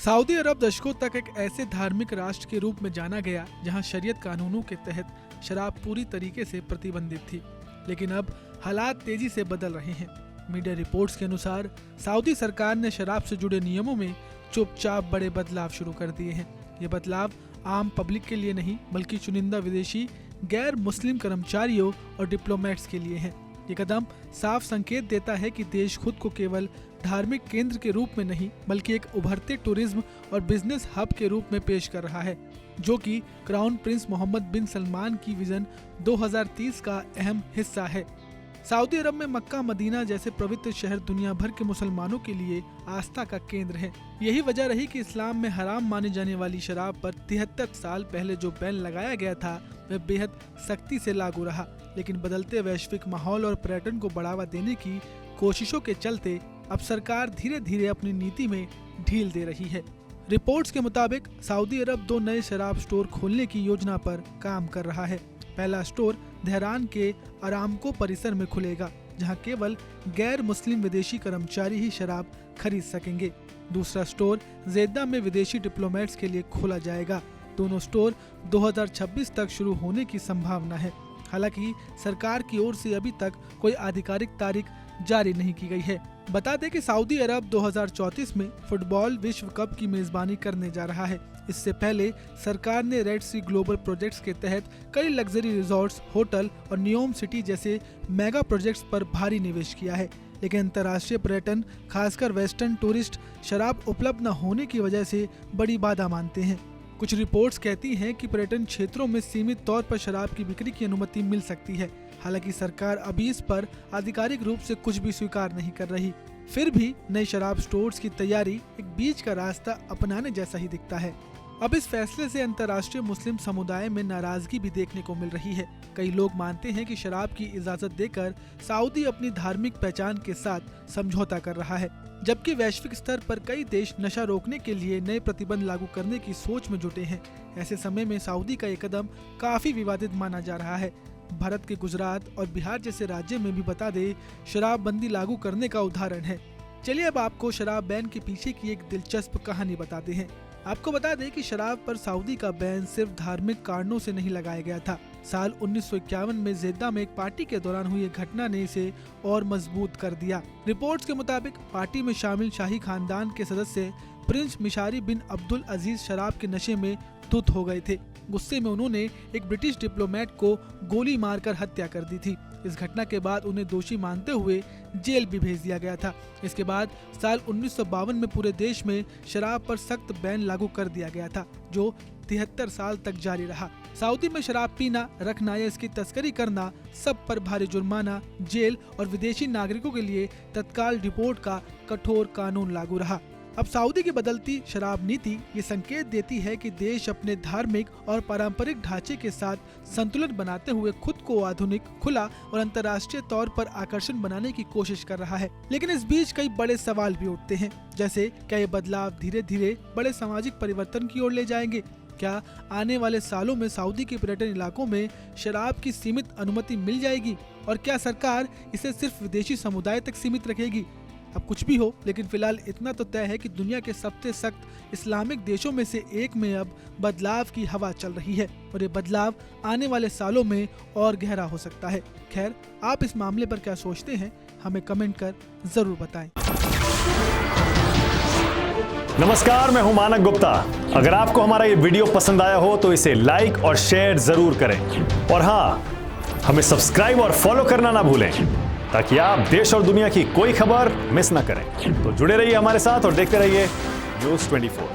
Saudi अरब दशकों तक एक ऐसे धार्मिक राष्ट्र के रूप में जाना गया जहां शरीयत कानूनों के तहत शराब पूरी तरीके से प्रतिबंधित थी, लेकिन अब हालात तेजी से बदल रहे हैं। मीडिया रिपोर्ट्स के अनुसार सऊदी सरकार ने शराब से जुड़े नियमों में चुपचाप बड़े बदलाव शुरू कर दिए हैं। ये बदलाव आम पब्लिक के लिए नहीं बल्कि चुनिंदा विदेशी गैर मुस्लिम कर्मचारियों और डिप्लोमेट्स के लिए है। ये कदम साफ संकेत देता है कि देश खुद को केवल धार्मिक केंद्र के रूप में नहीं बल्कि एक उभरते टूरिज्म और बिजनेस हब के रूप में पेश कर रहा है, जो कि क्राउन प्रिंस मोहम्मद बिन सलमान की विजन 2030 का अहम हिस्सा है। सऊदी अरब में मक्का मदीना जैसे पवित्र शहर दुनिया भर के मुसलमानों के लिए आस्था का केंद्र है। यही वजह रही कि इस्लाम में हराम माने जाने वाली शराब पर 73 साल पहले जो बैन लगाया गया था वह बेहद सख्ती से लागू रहा, लेकिन बदलते वैश्विक माहौल और पर्यटन को बढ़ावा देने की कोशिशों के चलते अब सरकार धीरे धीरे अपनी नीति में ढील दे रही है। रिपोर्ट्स के मुताबिक सऊदी अरब 2 नए शराब स्टोर खोलने की योजना पर काम कर रहा है। पहला स्टोर तेहरान के अरामको परिसर में खुलेगा, जहां केवल गैर मुस्लिम विदेशी कर्मचारी ही शराब खरीद सकेंगे। दूसरा स्टोर जेद्दा में विदेशी डिप्लोमेट्स के लिए खोला जाएगा। दोनों स्टोर 2026 तक शुरू होने की संभावना है। हालांकि सरकार की ओर से अभी तक कोई आधिकारिक तारीख जारी नहीं की गई है। बता दें कि सऊदी अरब 2034 में फुटबॉल विश्व कप की मेजबानी करने जा रहा है। इससे पहले सरकार ने रेड सी ग्लोबल प्रोजेक्ट्स के तहत कई लग्जरी रिजॉर्ट्स, होटल और नियोम सिटी जैसे मेगा प्रोजेक्ट्स पर भारी निवेश किया है, लेकिन अंतर्राष्ट्रीय पर्यटन खासकर वेस्टर्न टूरिस्ट शराब उपलब्ध न होने की वजह से बड़ी बाधा मानते हैं। कुछ रिपोर्ट्स कहती हैं कि पर्यटन क्षेत्रों में सीमित तौर पर शराब की बिक्री की अनुमति मिल सकती है। हालांकि सरकार अभी इस पर आधिकारिक रूप से कुछ भी स्वीकार नहीं कर रही। फिर भी नए शराब स्टोर्स की तैयारी एक बीच का रास्ता अपनाने जैसा ही दिखता है। अब इस फैसले से अंतर्राष्ट्रीय मुस्लिम समुदाय में नाराजगी भी देखने को मिल रही है। कई लोग मानते हैं कि शराब की इजाजत देकर सऊदी अपनी धार्मिक पहचान के साथ समझौता कर रहा है, जबकि वैश्विक स्तर पर कई देश नशा रोकने के लिए नए प्रतिबंध लागू करने की सोच में जुटे हैं। ऐसे समय में सऊदी का ये कदम काफी विवादित माना जा रहा है। भारत के गुजरात और बिहार जैसे राज्य में भी बता दे शराबबंदी लागू करने का उदाहरण है। चलिए अब आपको शराब बैन के पीछे की एक दिलचस्प कहानी बताते हैं। आपको बता दें कि शराब पर सऊदी का बैन सिर्फ धार्मिक कारणों से नहीं लगाया गया था। साल 1951 में जेद्दा में एक पार्टी के दौरान हुई एक घटना ने इसे और मजबूत कर दिया। रिपोर्ट्स के मुताबिक पार्टी में शामिल शाही खानदान के सदस्य प्रिंस मिशारी बिन अब्दुल अजीज शराब के नशे में धुत हो गए थे। गुस्से में उन्होंने एक ब्रिटिश डिप्लोमेट को गोली मारकर हत्या कर दी थी। इस घटना के बाद उन्हें दोषी मानते हुए जेल भी भेज दिया गया था। इसके बाद साल 1952 में पूरे देश में शराब पर सख्त बैन लागू कर दिया गया था, जो 73 साल तक जारी रहा। सऊदी में शराब पीना, रखना या इसकी तस्करी करना सब पर भारी जुर्माना, जेल और विदेशी नागरिकों के लिए तत्काल रिपोर्ट का कठोर कानून लागू रहा। अब सऊदी की बदलती शराब नीति ये संकेत देती है कि देश अपने धार्मिक और पारंपरिक ढांचे के साथ संतुलन बनाते हुए खुद को आधुनिक, खुला और अंतर्राष्ट्रीय तौर पर आकर्षण बनाने की कोशिश कर रहा है। लेकिन इस बीच कई बड़े सवाल भी उठते हैं, जैसे क्या ये बदलाव धीरे धीरे बड़े सामाजिक परिवर्तन की ओर ले जाएंगे? क्या आने वाले सालों में सऊदी के पर्यटन इलाकों में शराब की सीमित अनुमति मिल जाएगी? और क्या सरकार इसे सिर्फ विदेशी समुदाय तक सीमित रखेगी? अब कुछ भी हो, लेकिन फिलहाल इतना तो तय है कि दुनिया के सबसे सख्त इस्लामिक देशों में से एक में अब बदलाव की हवा चल रही है और ये बदलाव आने वाले सालों में और गहरा हो सकता है। खैर, आप इस मामले पर क्या सोचते हैं, हमें कमेंट कर जरूर बताएं। नमस्कार, मैं हूं मानक गुप्ता। अगर आपको हमारा ये वीडियो पसंद आया हो तो इसे लाइक और शेयर जरूर करें, और हाँ, हमें सब्सक्राइब और फॉलो करना ना भूलें ताकि आप देश और दुनिया की कोई खबर मिस ना करें। तो जुड़े रहिए हमारे साथ और देखते रहिए न्यूज़ 24।